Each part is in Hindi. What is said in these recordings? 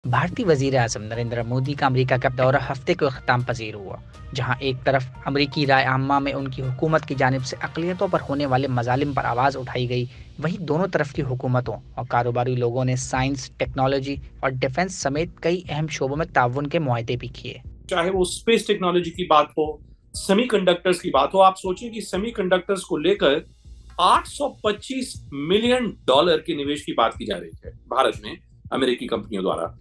भारतीय वज़ीर-ए-आज़म नरेंद्र मोदी का अमेरिका का दौरा हफ्ते को इख्तिताम पज़ीर हुआ, जहां एक तरफ अमेरिकी राय आम्मा में उनकी हुकूमत की जानिब से अक़लियतों पर होने वाले मज़ालिम पर आवाज़ उठाई गई, वहीं दोनों तरफ की हुकूमतों और कारोबारी लोगों ने साइंस, टेक्नोलॉजी और डिफेंस समेत कई अहम शोबों में ताउन के मुआहदे भी किए। चाहे वो स्पेस टेक्नोलॉजी की बात हो, सेमीकंडक्टर्स की बात हो। आप सोचिए कि सेमीकंडक्टर्स को लेकर 825 मिलियन डॉलर के निवेश की बात की जा रही है भारत में अमेरिकी कंपनियों द्वारा।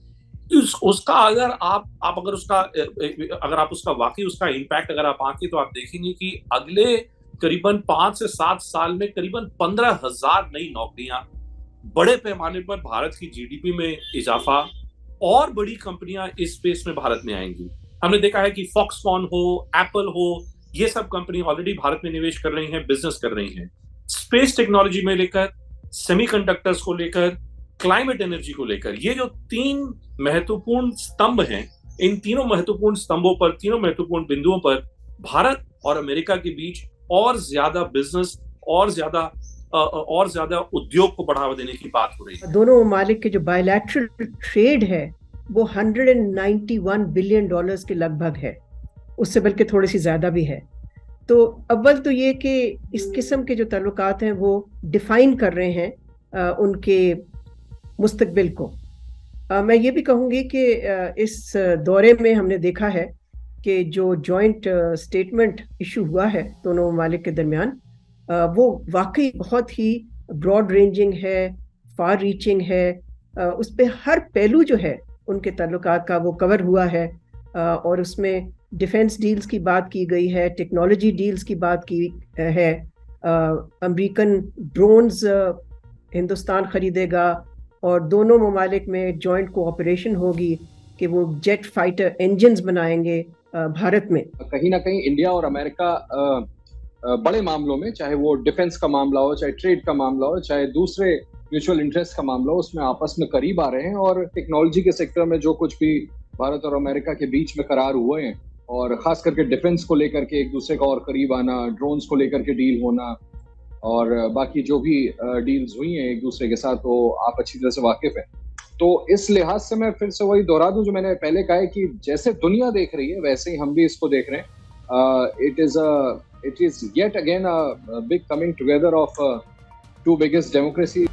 उसका अगर आप उसका वाकई उसका इम्पैक्ट अगर आप आंकें तो आप देखेंगे कि अगले करीबन 5 से 7 साल में करीबन 15,000 नई नौकरियां, बड़े पैमाने पर भारत की जीडीपी में इजाफा और बड़ी कंपनियां इस स्पेस में भारत में आएंगी। हमने देखा है कि फॉक्सकॉन हो, एप्पल हो, ये सब कंपनी ऑलरेडी भारत में निवेश कर रही हैं, बिजनेस कर रही हैं। स्पेस टेक्नोलॉजी में लेकर, सेमीकंडक्टर्स को लेकर, क्लाइमेट एनर्जी को लेकर, ये जो 3 महत्वपूर्ण स्तंभ हैं, इन तीनों महत्वपूर्ण स्तंभों पर, तीनों महत्वपूर्ण बिंदुओं पर भारत और अमेरिका के बीच और ज्यादा बिजनेस और ज्यादा उद्योग को बढ़ावा देने की बात हो रही है। दोनों ममालिक के जो बायलैटरल ट्रेड है वो $191 बिलियन के लगभग है, उससे बल्कि थोड़ी सी ज़्यादा भी है। तो अव्वल तो ये कि इस किस्म के जो ताल्लुकात हैं वो डिफ़ाइन कर रहे हैं उनके मुस्तकबिल को। मैं ये भी कहूँगी कि इस दौरे में हमने देखा है कि जो जॉइंट स्टेटमेंट इशू हुआ है दोनों ममालिक के दरमियान, वो वाकई बहुत ही ब्रॉड रेंजिंग है, फार रीचिंग है। उस पर हर पहलू जो है उनके ताल्लुकात का वो कवर हुआ है, और उसमें डिफेंस डील्स की बात की गई है, टेक्नोलॉजी डील्स की बात की है। अमेरिकन ड्रोन्स हिंदुस्तान खरीदेगा और दोनों ममालिक में जॉइंट कोऑपरेशन होगी कि वो जेट फाइटर इंजन्स बनाएंगे भारत में। कहीं ना कहीं इंडिया और अमेरिका बड़े मामलों में, चाहे वो डिफेंस का मामला हो, चाहे ट्रेड का मामला हो, चाहे दूसरे म्यूचुअल इंटरेस्ट का मामला हो, उसमें आपस में करीब आ रहे हैं। और टेक्नोलॉजी के सेक्टर में जो कुछ भी भारत और अमेरिका के बीच में करार हुए हैं, और खास करके डिफेंस को लेकर के एक दूसरे का और करीब आना, ड्रोन्स को लेकर के डील होना, और बाकी जो भी डील्स हुई हैं एक दूसरे के साथ, तो आप अच्छी तरह से वाकिफ हैं। तो इस लिहाज से मैं फिर से वही दोहरा दूं जो मैंने पहले कहा है कि जैसे दुनिया देख रही है वैसे ही हम भी इसको देख रहे हैं। It is yet again a big coming together of two biggest democracies.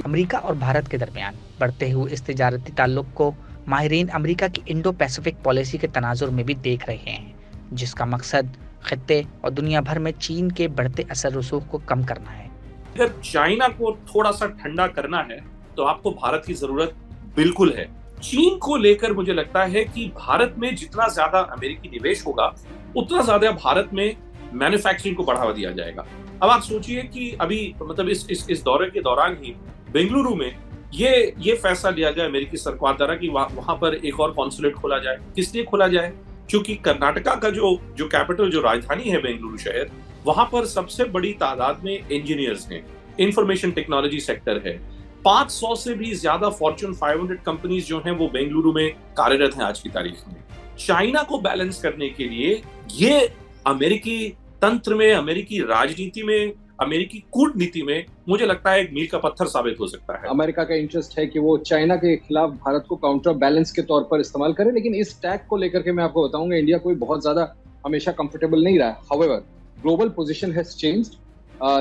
America और भारत के दरमियान बढ़ते हुए इस तिजारती ताल्लुक को माहिरीन अमेरिका की इंडो पैसिफिक पॉलिसी के तनाजुर में भी देख रहे हैं, जिसका मकसद खित्ते और दुनिया भर में चीन के बढ़ते असर रसूख को कम करना है। अगर चाइना को थोड़ा सा ठंडा करना है तो आपको भारत की जरूरत बिल्कुल है। चीन को लेकर मुझे लगता है कि भारत में जितना ज्यादा अमेरिकी निवेश होगा उतना ज्यादा भारत में मैन्युफैक्चरिंग को बढ़ावा दिया जाएगा। अब आप सोचिए कि अभी मतलब इस दौरे के दौरान ही बेंगलुरु में ये फैसला लिया गया अमेरिकी सरकार द्वारा कि वहां पर एक और कॉन्सुलेट खोला जाए। किस लिए खोला जाए? क्योंकि कर्नाटका का जो कैपिटल, जो राजधानी है बेंगलुरु शहर, वहां पर सबसे बड़ी तादाद में इंजीनियर्स हैं, इंफॉर्मेशन टेक्नोलॉजी सेक्टर है। 500 से भी ज्यादा फॉर्च्यून 500 कंपनीज जो हैं वो बेंगलुरु में कार्यरत हैं आज की तारीख में। चाइना को बैलेंस करने के लिए ये अमेरिकी तंत्र में, अमेरिकी राजनीति में, अमेरिकी कूटनीति में मुझे लगता है एक मील का पत्थर साबित हो सकता है। अमेरिका का इंटरेस्ट है कि वो चाइना के खिलाफ भारत को काउंटर बैलेंस के तौर पर इस्तेमाल करे, लेकिन इस टैग को लेकर के मैं आपको बताऊंगा इंडिया कोई बहुत ज्यादा हमेशा कंफर्टेबल नहीं रहा है। However, global position has changed.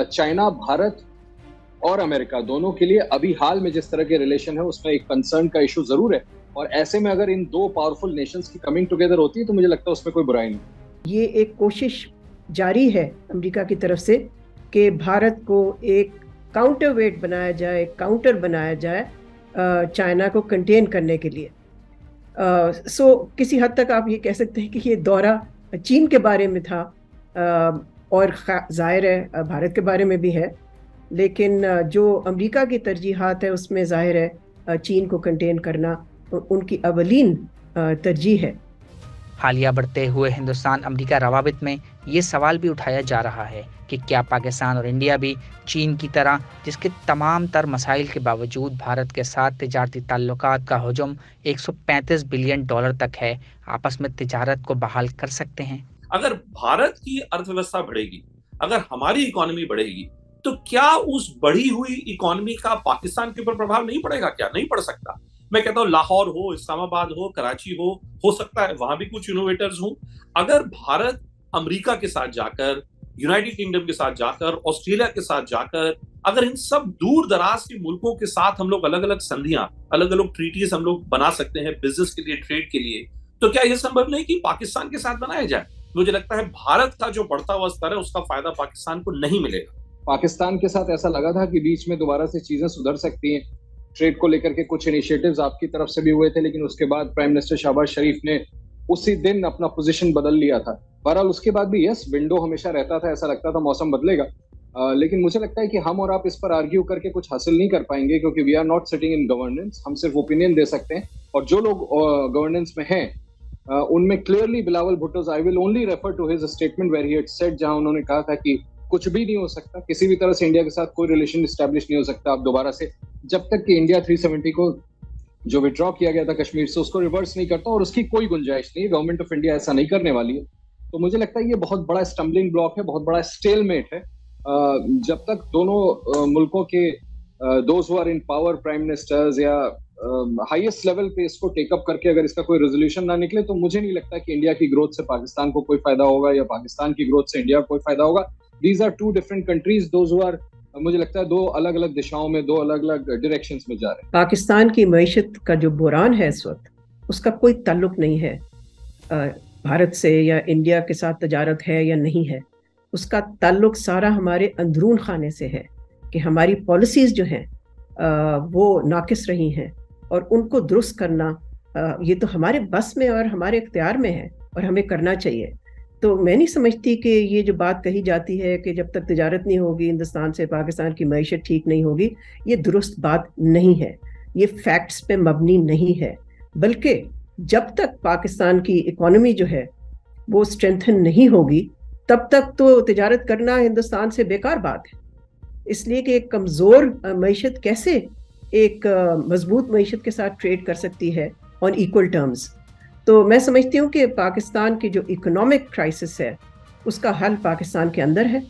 China, Bharat और अमेरिका दोनों के लिए अभी हाल में जिस तरह के रिलेशन है उसमें एक कंसर्न का इशू जरूर है, और ऐसे में अगर इन दो पावरफुल नेशंस की कमिंग टुगेदर होती है तो मुझे लगता है उसमें कोई बुराई नहीं। ये एक कोशिश जारी है अमेरिका की तरफ से कि भारत को एक काउंटर वेट बनाया जाए, काउंटर बनाया जाए चाइना को कंटेन करने के लिए। सो किसी हद तक आप ये कह सकते हैं कि ये दौरा चीन के बारे में था, और जाहिर है भारत के बारे में भी है, लेकिन जो अमेरिका की तरजीहात है उसमें जाहिर है चीन को कंटेन करना उनकी अवलीन तरजीह है। हालिया बढ़ते हुए हिंदुस्तान अमेरिका रवाबित में ये सवाल भी उठाया जा रहा है कि क्या पाकिस्तान और इंडिया भी चीन की तरह, जिसके तमाम तर मसाइल के बावजूद भारत के साथ तिजारती ताल्लुकात का हुजूम $135 बिलियन तक है, आपस में तिजारत को बहाल कर सकते हैं? अगर भारत की अर्थव्यवस्था बढ़ेगी, अगर हमारी इकोनॉमी बढ़ेगी, तो क्या उस बढ़ी हुई इकोनॉमी का पाकिस्तान के ऊपर प्रभाव नहीं पड़ेगा? क्या नहीं पड़ सकता? मैं कहता हूँ लाहौर हो, इस्लामाबाद हो, कराची हो सकता है वहां भी कुछ इनोवेटर्स हों। अगर भारत अमेरिका के साथ जाकर, यूनाइटेड किंगडम के साथ जाकर, ऑस्ट्रेलिया के साथ जाकर, अगर इन सब दूर दराज के मुल्कों के साथ हम लोग अलग अलग संधियां, अलग अलग ट्रीटीज हम लोग बना सकते हैं बिजनेस के लिए, ट्रेड के लिए, तो क्या यह संभव नहीं कि पाकिस्तान के साथ बनाया जाए? मुझे लगता है भारत का जो बढ़ता हुआ स्तर है उसका फायदा पाकिस्तान को नहीं मिलेगा। पाकिस्तान के साथ ऐसा लगा था कि बीच में दोबारा से चीजें सुधर सकती हैं, ट्रेड को लेकर के कुछ इनिशिएटिव्स आपकी तरफ से भी हुए थे, लेकिन उसके बाद प्राइम मिनिस्टर शहबाज शरीफ ने उसी दिन अपना पोजीशन बदल लिया था। बहरहाल उसके बाद भी यस, विंडो हमेशा रहता था, ऐसा लगता था मौसम बदलेगा, लेकिन मुझे लगता है कि हम और आप इस पर आर्ग्यू करके कुछ हासिल नहीं कर पाएंगे, क्योंकि we are not sitting in governance. हम सिर्फ ओपिनियन दे सकते हैं, और जो लोग गवर्नेंस में हैं उनमें clearly Bilawal Bhutto, I will only refer to his statement where he had said, जहां उन्होंने कहा था कि कुछ भी नहीं हो सकता, किसी भी तरह से इंडिया के साथ कोई रिलेशन एस्टैब्लिश नहीं हो सकता आप दोबारा से, जब तक कि इंडिया 370 को जो विड्रॉ किया गया था कश्मीर से उसको रिवर्स नहीं करता, और उसकी कोई गुंजाइश नहीं है, गवर्नमेंट ऑफ इंडिया ऐसा नहीं करने वाली है। तो मुझे लगता है ये बहुत बड़ा स्टम्बलिंग ब्लॉक है, बहुत बड़ा स्टेलमेट है। जब तक दोनों मुल्कों के those who are in power, prime ministers या हाईएस्ट लेवल पे इसको टेकअप करके अगर इसका कोई रेजोल्यूशन ना निकले, तो मुझे नहीं लगता कि इंडिया की ग्रोथ से पाकिस्तान को कोई फायदा होगा या पाकिस्तान की ग्रोथ से इंडिया को कोई फायदा होगा। These are two different countries, those who are, मुझे लगता है दो अलग अलग दिशाओं में, दो अलग अलग डायरेक्शंस में जा रहे हैं। पाकिस्तान की मईशत का जो बुरान है इस वक्त, उसका कोई ताल्लुक नहीं है भारत से या इंडिया के साथ तजारत है या नहीं है। उसका ताल्लुक सारा हमारे अंदरून खाने से है कि हमारी पॉलिसीज़ जो हैं वो नाकिस रही हैं, और उनको दुरुस्त करना ये तो हमारे बस में और हमारे इख्तियार में है, और हमें करना चाहिए। तो मैं नहीं समझती कि ये जो बात कही जाती है कि जब तक तिजारत नहीं होगी हिंदुस्तान से, पाकिस्तान की मईशत ठीक नहीं होगी, ये दुरुस्त बात नहीं है, ये फैक्ट्स पे मबनी नहीं है। बल्कि जब तक पाकिस्तान की इकोनॉमी जो है वो स्ट्रेंथन नहीं होगी, तब तक तो तिजारत करना हिंदुस्तान से बेकार बात है। इसलिए कि एक कमज़ोर मईशत कैसे एक मजबूत मईशत के साथ ट्रेड कर सकती है ऑन इक्वल टर्म्स। तो मैं समझती हूँ कि पाकिस्तान की जो इकोनॉमिक क्राइसिस है उसका हल पाकिस्तान के अंदर है,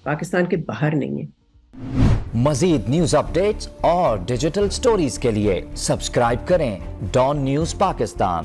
पाकिस्तान के बाहर नहीं है। मजीद न्यूज अपडेट्स और डिजिटल स्टोरीज के लिए सब्सक्राइब करें डॉन न्यूज पाकिस्तान।